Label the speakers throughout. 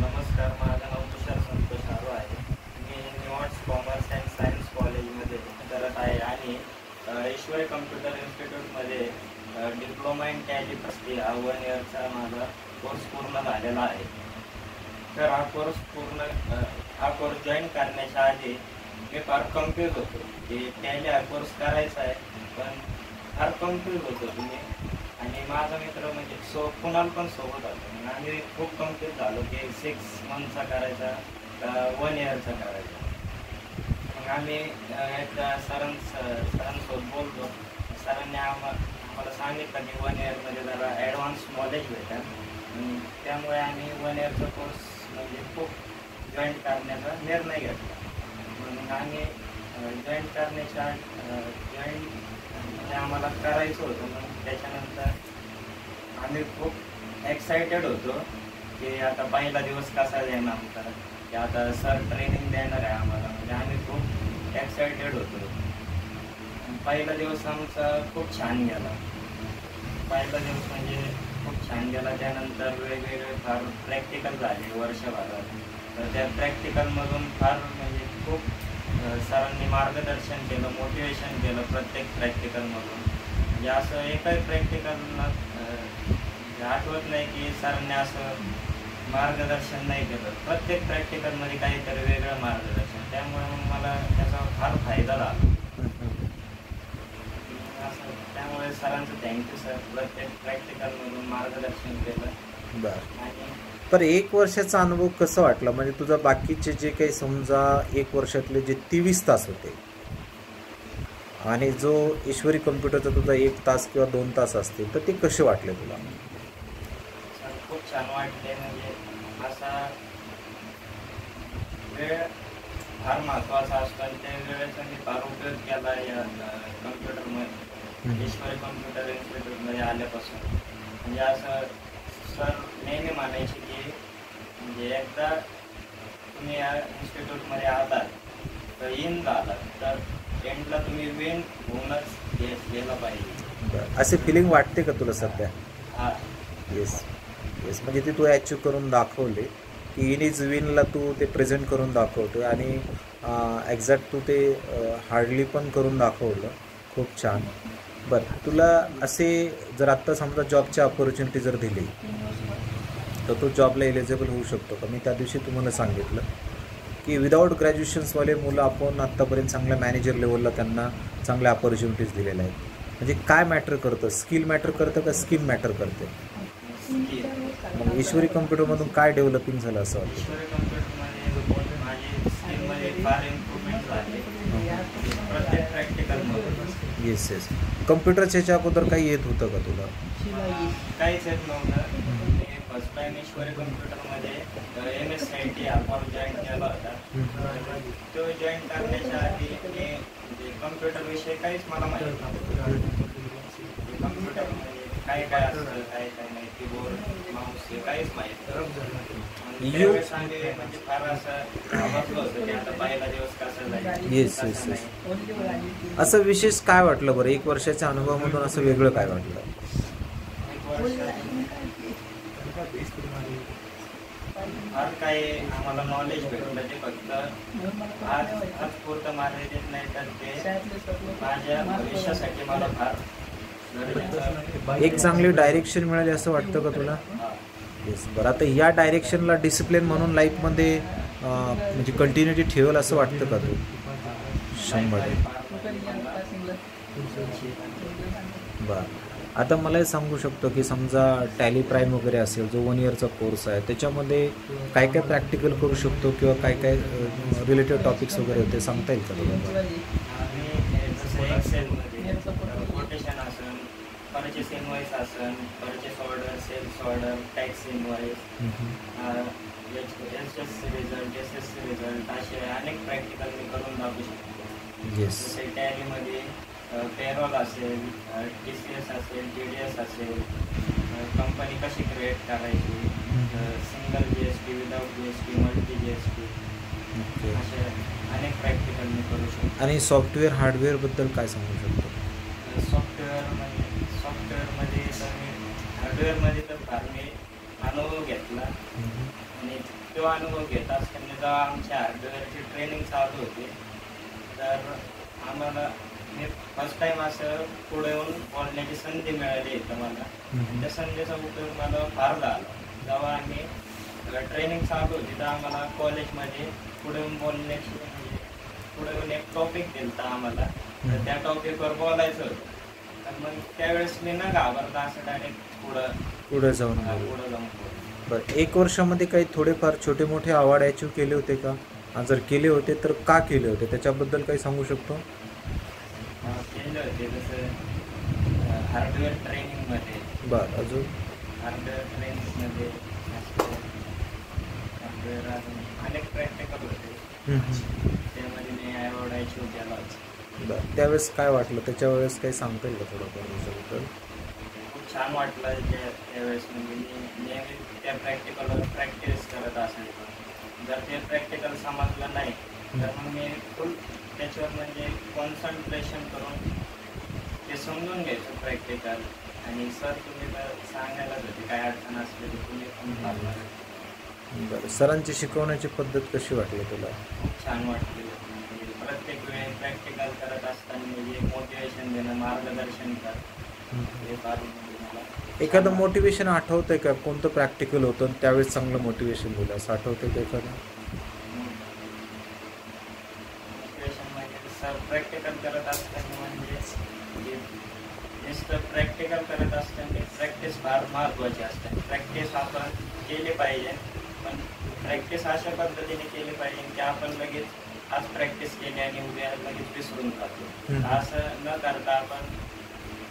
Speaker 1: नमस्कार, माझं नाव तुषार संतोष आरो आहे. मी निवॉट्स कॉमर्स अँड सायन्स कॉलेजमध्ये करत आहे आणि ईश्वरी कम्प्युटर इन्स्टिट्यूटमध्ये डिप्लोमा इन टॅली फर्स्ट हा 1 इयरचा माझा कोर्स पूर्ण झालेला आहे. तर हा कोर्स जॉईन करण्याच्या आधी मी फार कन्फ्यूज होतो की टॅली हा कोर्स करायचा आहे, पण फार कन्फ्यूज होतो तुम्ही. आणि माझा मित्र म्हणजे कुणाल पण सोबत होता. आम्ही खूप कन्फ्यूज झालो की 6 मंथचा करायचा का 1 इयरचा करायचा. मग आम्ही एकदा सरांसोबत बोलतो. सरांनी आम्हाला सांगितलं की 1 इयरमध्ये जरा ॲडव्हान्स नॉलेज भेटेल. त्यामुळे आम्ही 1 इयरचा कोर्स म्हणजे खूप जॉईन करण्याचा निर्णय घेतला. म्हणून आम्ही जॉईन करण्याच्या म्हणजे आम्हाला करायचं होतं. मग त्याच्यानंतर आम्ही खूप एक्सायटेड होतो की आता पहिला दिवस कसा जाईल आमचा, की आता सर ट्रेनिंग देणार आहे आम्हाला. म्हणजे आम्ही खूप एक्सायटेड होतो. पहिला दिवस आमचा खूप छान गेला. पहिला दिवस म्हणजे खूप छान गेला. त्यानंतर वेगवेगळे फार प्रॅक्टिकल झाले वर्षभरात. तर त्या प्रॅक्टिकलमधून फार म्हणजे खूप सरांनी मार्गदर्शन केलं, मोटिवेशन केलं प्रत्येक प्रॅक्टिकलमधून. म्हणजे असं एकही प्रॅक्टिकलला आठवत नाही की सरांनी असं मार्गदर्शन नाही केलं. प्रत्येक प्रॅक्टिकलमध्ये काहीतरी वेगळं मार्गदर्शन. त्यामुळे मग मला त्याचा फार फायदा झाला. असं त्यामुळे सरांचं थँक्यू सर. प्रत्येक प्रॅक्टिकलमधून मार्गदर्शन केलं.
Speaker 2: बरं.
Speaker 1: आणि
Speaker 2: तर 1 वर्षाचा अनुभव कसं वाटला? म्हणजे तुझा बाकीचे जे काही समजा 1 वर्षातले जे 23 तास होते आणि जो ईश्वरी कम्प्युटरचा तुझा 1 तास किंवा 2 तास असतील, तर ते कसे वाटले तुला?
Speaker 1: सर खूप छान वाटले. म्हणजे असा वेळ फार महत्त्वाचा असतो आणि त्या वेळेचा मी फार उपयोग केला या कम्प्युटरमध्ये, ईश्वरी कम्प्युटर इन्स्टिट्यूटमध्ये आल्यापासून. म्हणजे असं सर नेहमी म्हणायचे की म्हणजे एकदा तुम्ही या इन्स्टिट्यूटमध्ये आलात तर इन झालात तर एंडला तुम्ही विन होऊनच गेलं पाहिजे.
Speaker 2: असे फिलिंग वाटते का तुला सध्या?
Speaker 1: हां.
Speaker 2: येस. म्हणजे ते तू अचीव करून दाखवले की इन इज विनला तू ते प्रेझेंट करून दाखवतो आणि एक्झॅक्ट तू ते हार्डली पण करून दाखवलं. खूप छान. बरं, तुला असे जर आत्ता समजा जॉबची ऑपॉर्च्युनिटी जर दिली तर तो जॉबला एलिजिबल होऊ शकतो का? मी त्या दिवशी तुम्हाला सांगितलं की विदाऊट ग्रॅज्युएशन्सवाले मुलं आपण आत्तापर्यंत चांगल्या मॅनेजर लेवलला त्यांना चांगल्या ऑपॉर्च्युनिटीज दिलेल्या आहेत. म्हणजे काय मॅटर करतं? स्किल मॅटर करतं का स्किम मॅटर करते? मग ईश्वरी कम्प्युटरमधून काय डेव्हलपिंग झालं असं वाटतं?
Speaker 1: ईश्वरी कम्प्युटरमध्ये माझी स्किलमध्ये फार इम्प्रूव्हमेंट झाली प्रत्येक प्रॅक्टिकलमधून.
Speaker 2: येस. कम्प्युटरच्या ह्याच्या अगोदर काही येत होतं का तुला?
Speaker 1: काहीच येत नव्हतं. मी फर्स्ट टाइम ईश्वरी कम्प्युटरमध्ये MSIT हा कोर्स जॉईन केला होता. तो जॉईन करण्याच्या आधी मी म्हणजे कम्प्युटरविषयी काहीच मला माहीत नव्हतं. कम्प्युटरमध्ये काय काय असतं, काय काय नाही, कीबोर्ड माऊस हे काहीच माहीत नव्हतं. त्यावेळेस आम्ही म्हणजे फार असं आवडलं होतं की आता पहिला दिवस कसा जाईल.
Speaker 2: येस. असं विशेष काय वाटलं बरं? 1 वर्षाच्या अनुभवामधून असं वेगळं काय वाटलं?
Speaker 1: 1 वर्ष फार काही आम्हाला नॉलेज भेटलं. ते फक्त आज पुरतं मर्यादित नाही, तर ते माझ्या भविष्यासाठी मला फार गरजेचं.
Speaker 2: एक चांगली डायरेक्शन मिळाली असं वाटतं का तुला? येस. बरं, आता या डायरेक्शनला डिसिप्लिन म्हणून लाईफमध्ये म्हणजे कंटिन्युटी ठेवेल असं वाटतं का तू? 100%. बरं, आता मला हे सांगू शकतो की समजा टॅली प्राईम वगैरे असेल जो 1 इयरचा कोर्स आहे, त्याच्यामध्ये काय काय प्रॅक्टिकल करू शकतो किंवा काय काय रिलेटेड टॉपिक्स वगैरे होते सांगता येईल का तुला?
Speaker 1: एक्सेलमध्ये कोटेशन असेल, परचेस इनवॉइस असेल, purchase order, sales order, tax invoice, HSC result, SSC result, असे अनेक प्रॅक्टिकल मी करून दाखवू शकतो.
Speaker 2: येस.
Speaker 1: जसे टॅलीमध्ये पेरोल असेल, TCS असेल, TDS असेल, कंपनी कशी क्रिएट करायची, single GST, without GST, multi GST, असे अनेक प्रॅक्टिकल मी करू शकतो.
Speaker 2: आणि सॉफ्टवेअर हार्डवेअरबद्दल काय सांगू शकतो?
Speaker 1: सॉफ्टवेअरमध्ये तर मी हार्डवेअरमध्ये तर फार मी अनुभव घेतला. आणि तो अनुभव घेत असताना जेव्हा आमची हार्डवेअरची ट्रेनिंग चालू होती, तर आम्हाला मी फर्स्ट टाईम असं पुढे येऊन बोलण्याची संधी मिळाली इथं मला. त्या संधीचा उपयोग मला फार झाला. जेव्हा आम्ही ट्रेनिंग चालू होती तर आम्हाला कॉलेजमध्ये पुढे येऊन बोलण्याची म्हणजे पुढे येऊन एक टॉपिक दिलता आम्हाला, तर त्या टॉपिकवर बोलायचं होतं. तर मग त्यावेळेस मी न घाबरता असं डायरेक्ट पुढे जाऊन
Speaker 2: बरं, 1 वर्षामध्ये काही थोडेफार छोटे मोठे अवॉर्ड अचीव केले होते का? जर केले होते तर का केले होते त्याच्याबद्दल काही सांगू शकतो?
Speaker 1: केले होते. जसं हार्डवेअर ट्रेनिंगमध्ये.
Speaker 2: बरं, अजून?
Speaker 1: हार्डवेअर ट्रेनिंगमध्ये हार्डवेअर अनेक प्रॅक्टिकल होते, त्यामध्ये मी अवॉर्ड अचीव केला होता.
Speaker 2: बरं, त्यावेळेस काय वाटलं? त्याच्या वेळेस काही सांगता येईल का थोडंफार त्याच्याबद्दल?
Speaker 1: खूप छान वाटलं त्यावेळेस. म्हणजे मी नेहमी त्या प्रॅक्टिकलवर प्रॅक्टिस करत असायचो. जर ते प्रॅक्टिकल समजलं नाही तर मग मी फुल त्याच्यावर म्हणजे कॉन्सन्ट्रेशन करून ते समजून घ्यायचं प्रॅक्टिकल. आणि सर तुम्ही तर सांगायलाच होते काय अडचण असली तर तुम्ही पण चालणार.
Speaker 2: बरं, सरांची शिकवण्याची पद्धत कशी वाटली तुला?
Speaker 1: खूप छान वाटली. म्हणजे प्रत्येक वेळी प्रॅक्टिकल करत असताना म्हणजे मोटिवेशन देणं, मार्गदर्शन करणं, हे फार मला.
Speaker 2: एखादं मोटिवेशन आठवतंय का? कोणतं प्रॅक्टिकल होतं त्यावेळेस चांगलं मोटिवेशन दिलं असं आठवतंय का एखादं?
Speaker 1: मोटिवेशन म्हणजे सर प्रॅक्टिकल करत असताना म्हणजे नुसतं प्रॅक्टिकल करत असताना प्रॅक्टिस फार महत्त्वाची असते. प्रॅक्टिस आपण केली पाहिजे, पण प्रॅक्टिस अशा पद्धतीने केली पाहिजे की आपण लगेच आज प्रॅक्टिस केली आणि उद्या लगेच विसरून जातो. असं न करता आपण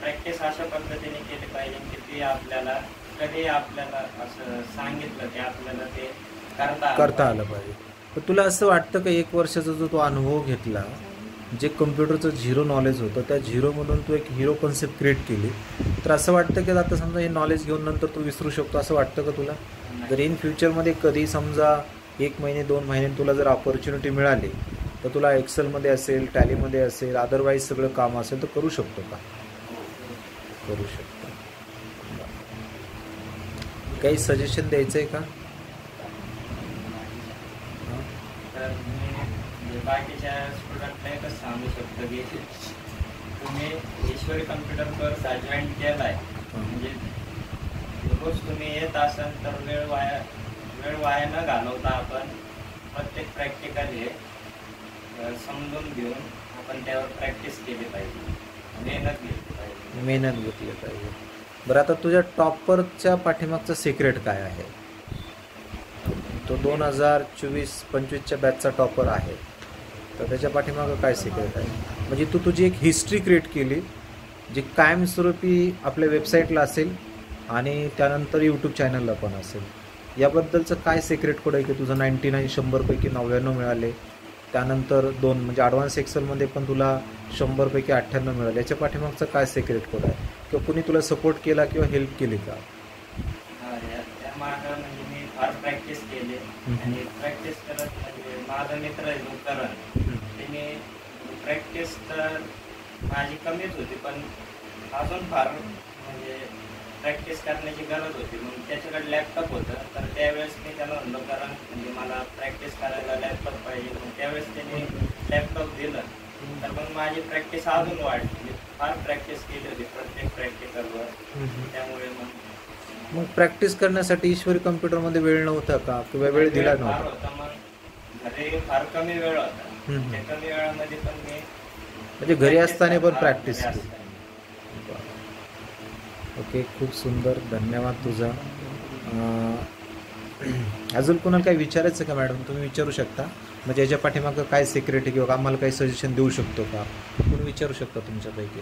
Speaker 1: प्रॅक्टिस अशा पद्धतीने केली पाहिजे की ती आपल्याला कधी आपल्याला असं सांगितलं की आपल्याला ते करता
Speaker 2: आलं पाहिजे. तर तुला असं वाटतं का 1 वर्षाचा जो तो अनुभव घेतला, जे कम्प्युटरचं झिरो नॉलेज होतं त्या झिरोमधून तू एक हिरो कन्सेप्ट क्रिएट केली, तर असं वाटतं की आता समजा हे नॉलेज घेऊन नंतर तू विसरू शकतो असं वाटतं का तुला? जर इन फ्युचरमध्ये कधी समजा 1 महिने 2 महिने तुला जर ऑपॉर्च्युनिटी मिळाली तर तुला एक्सेलमध्ये असेल, टॅलीमध्ये असेल, अदरवाईज सगळं काम असेल तर करू शकतो का? करू शकतो. काही सजेशन द्यायचं आहे का?
Speaker 1: तर मी बाकीच्या स्टुडंटला एकच सांगू शकतो की तुम्ही ईश्वरी कम्प्युटर कोर्स जॉईन केला आहे म्हणजे रोज तुम्ही येत असाल तर वेळ वाया न घालवता आपण प्रत्येक प्रॅक्टिकल हे समजून घेऊन आपण त्यावर प्रॅक्टिस केली पाहिजे,
Speaker 2: मेहनत घेतली पाहिजे. बरं, आता तुझ्या टॉपरच्या पाठीमागचं सिक्रेट काय आहे? तो 2024-25च्या बॅचचा टॉपर आहे, तर त्याच्या पाठीमागं काय सिक्रेट आहे? म्हणजे तू तुझी एक हिस्ट्री क्रिएट केली जी कायमस्वरूपी आपल्या वेबसाईटला असेल आणि त्यानंतर यूट्यूब चॅनलला पण असेल. याबद्दलचं काय सिक्रेट कोड आहे की तुझं 99 100पैकी 99 मिळाले, त्यानंतर 2 म्हणजे ॲडव्हान्स एक्सेलमध्ये पण तुला 100पैकी 98 मिळाले? याच्या पाठीमागचं काय सिक्रेट कोड आहे? किंवा कुणी तुला सपोर्ट केला किंवा हेल्प केली का?
Speaker 1: त्यामागं म्हणजे मी फार प्रॅक्टिस केली आणि प्रॅक्टिस करत म्हणजे माझा मित्र आहे जो करण, त्याने प्रॅक्टिस तर माझी कमीच होती पण अजून फार म्हणजे प्रॅक्टिस करण्याची गरज होती. मग त्याच्याकडे लॅपटॉप होतं तर त्यावेळेस मी त्याला म्हणलो कारण म्हणजे मला प्रॅक्टिस करायला लॅपटॉप पाहिजे. मग त्यावेळेस त्याने लॅपटॉप दिलं तर मग माझी प्रॅक्टिस अजून वाढली. फार प्रॅक्टिस केली होती प्रत्येक प्रॅक्टिकलवर. त्यामुळे मग
Speaker 2: प्रॅक्टिस करण्यासाठी ईश्वरी कम्प्युटरमध्ये वेळ नव्हता का किंवा वेळ दिला नव्हता?
Speaker 1: मग घरी फार कमी वेळ होता. त्या कमी वेळामध्ये पण मी
Speaker 2: म्हणजे घरी असताना पण प्रॅक्टिस केली. ओके, खूप सुंदर, धन्यवाद तुझा. अजून कोणाला काही विचारायचं का मॅडम? तुम्ही विचारू शकता. म्हणजे याच्या पाठीमागं काय सिक्रेट आहे किंवा आम्हाला काही सजेशन देऊ शकतो का? कोणी विचारू शकता तुमच्यापैकी?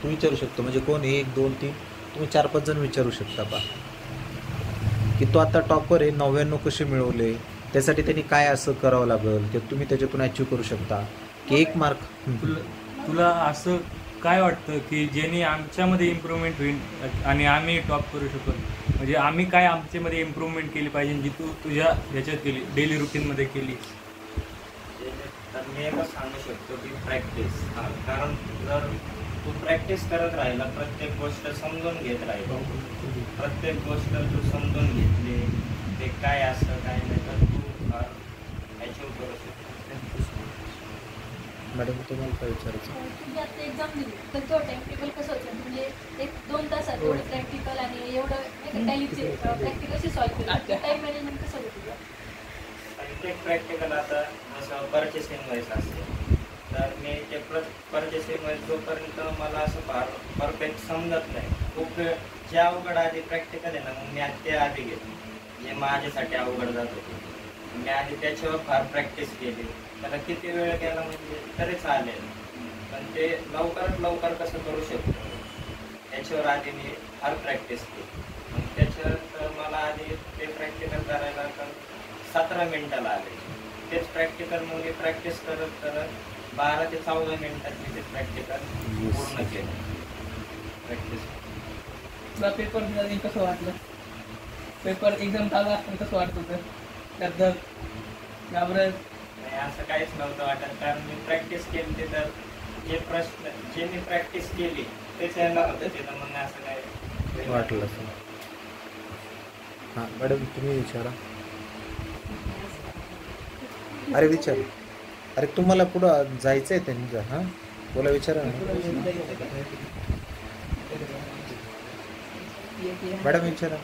Speaker 2: तू विचारू शकतो म्हणजे कोण? 1 2 3 तुम्ही 4-5 जण विचारू शकता बा की तो आता टॉपर आहे, 99 कसे मिळवले, त्यासाठी त्यांनी काय असं करावं लागेल की तुम्ही त्याच्यातून अचीव करू शकता की 1 मार्क.
Speaker 3: तुला असं काय वाटतं की ज्याने आमच्यामध्ये इम्प्रूव्हमेंट होईल आणि आम्ही टॉप करू शकतो? म्हणजे आम्ही काय आमच्यामध्ये इम्प्रूव्हमेंट केली पाहिजे जी तू तुझ्या ह्याच्यात केली, डेली रुटीनमध्ये केली?
Speaker 1: तर मी एकच सांगू शकतो की प्रॅक्टिस. कारण जर तू प्रॅक्टिस करत राहिला, प्रत्येक गोष्ट समजून घेत राहिला, प्रत्येक गोष्ट तू समजून घेतली ते काय असं काय नाही, तर तू अचीव करू शकतो.
Speaker 2: मॅडम तुम्हाला काय विचारायचं?
Speaker 4: तुम्ही आता एक्झाम दिली तर तो टाइम टेबल कसं होतं, म्हणजे 1-2 तासात एवढं प्रॅक्टिकल आणि एवढं टाईमचे प्रॅक्टिकल कसे सॉल्व्ह केलं, टाईम मॅनेजमेंट कसं होतं?
Speaker 1: प्रत्येक प्रॅक्टिकल आता जसं पर्चेसिंग वाईज असते, तर मी ते पर्चेसिंग वाईज जोपर्यंत मला असं परफेक्ट समजत नाही, खूप जे अवघड आधी प्रॅक्टिकल आहे ना, मग मी ते आधी घेतले, जे माझ्यासाठी अवघड जात होते मी आधी त्याच्यावर फार प्रॅक्टिस केली. त्याला किती वेळ गेला म्हणजे तरी चालेल, पण ते लवकरात लवकर कसं करू शकतो त्याच्यावर आधी मी फार प्रॅक्टिस केली. मग त्याच्यात मला आधी ते प्रॅक्टिकल करायला तर 17 मिनिटाला आले. तेच प्रॅक्टिकल मग मी प्रॅक्टिस करत करत 12 ते 14 मिनिटात मी ते प्रॅक्टिकल पूर्ण केलं. प्रॅक्टिस
Speaker 5: पेपर कसं वाटलं? पेपर एक्झाम चालू असताना कसं वाटत होतं? त्यात घाबरत
Speaker 1: नाही असं काहीच नव्हतं वाटत, कारण मी प्रॅक्टिस केली. तर जे प्रश्न जे मी प्रॅक्टिस केली तेच येणार होतं तिथं, मग असं काय
Speaker 2: वाटलं असं. हां मॅडम तुम्ही विचारा. अरे विचार. अरे तुम्हाला पुढं जायचं आहे त्यांनी. हां बोला, विचारा मॅडम, विचारा.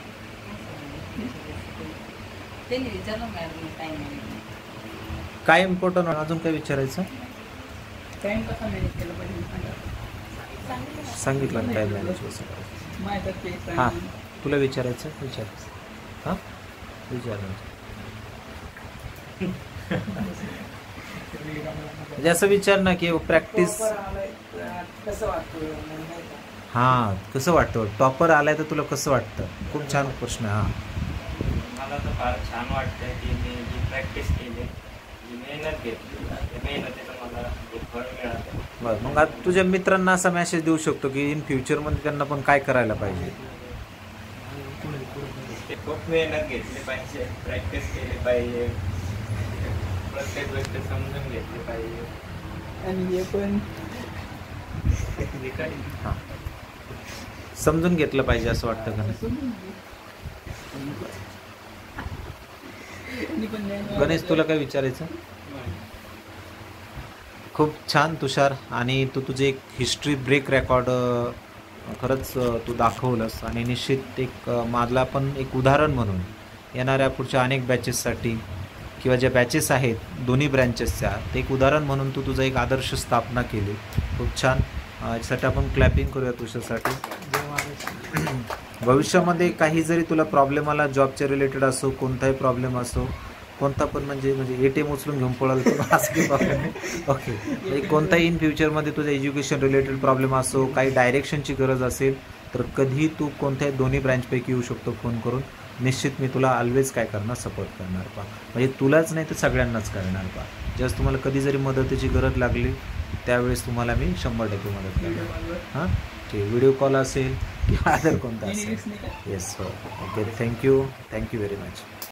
Speaker 2: काय इम्पॉर्टंट अजून काय विचारायचं?
Speaker 5: टाइम कसा मॅनेज केला पाहिजे सांगा.
Speaker 2: सांगितलं ना काय मॅनेज कसं करायचं.
Speaker 5: माहिती
Speaker 2: हां तुला विचारायचं, विचार. हां विचार. म्हणजे असं विचार ना की प्रॅक्टिस.
Speaker 5: कसं वाटतं?
Speaker 2: हां कसं वाटतं? टॉपर आलाय तर तुला कसं वाटतं? खूप छान प्रश्न. हां
Speaker 1: मला तर फार छान वाटतं की मी जी प्रॅक्टिस केली, जी मेहनत घेतली, त्या मेहनतीचं मला एक फळ मिळालं.
Speaker 2: बरं, मग आता तुझ्या मित्रांना असा मेसेज देऊ शकतो की इन फ्युचरमध्ये त्यांना पण काय करायला पाहिजे?
Speaker 1: ते खूप मेहनत घेतली पाहिजे, प्रॅक्टिस केली पाहिजे, प्रत्येक गोष्ट समजून घेतली पाहिजे.
Speaker 5: आणि हे पण
Speaker 2: हां समजून घेतलं पाहिजे असं वाटतं का नाही? गणेश तुला काय विचारायचं? खूप छान तुषार. आणि तू तुझे एक हिस्ट्री ब्रेक रेकॉर्ड खरंच तू दाखवलंस, आणि निश्चित एक मला पण एक उदाहरण म्हणून येणाऱ्या पुढच्या अनेक बॅचेससाठी किंवा ज्या बॅचेस आहेत दोन्ही ब्रँचेसच्या, ते एक उदाहरण म्हणून तू तुझं एक आदर्श स्थापना केली. खूप छान. यासाठी आपण क्लॅपिंग करूया तुझ्यासाठी. भविष्यामध्ये काही जरी तुला प्रॉब्लेम आला, जॉबच्या रिलेटेड असो, कोणताही प्रॉब्लेम असो, कोणता पण म्हणजे ATM उचलून घेऊन पळाल तर असं काही प्रॉब्लेम नाही. ओके, म्हणजे कोणताही इन फ्युचरमध्ये तुझं एज्युकेशन रिलेटेड प्रॉब्लेम असो, काही डायरेक्शनची गरज असेल, तर कधी तू कोणत्याही दोन्ही ब्रँचपैकी येऊ शकतो फोन करून. निश्चित मी तुला ऑलवेज काय करणार, सपोर्ट करणार पा. म्हणजे तुलाच नाही तर सगळ्यांनाच करणार पा. जस्ट तुम्हाला कधी जरी मदतीची गरज लागली त्यावेळेस तुम्हाला मी 100% मदत करणार. हां ठीक, व्हिडिओ कॉल असेल किंवा अदर कोणता असेल. येस हो. Okay, thank you very much.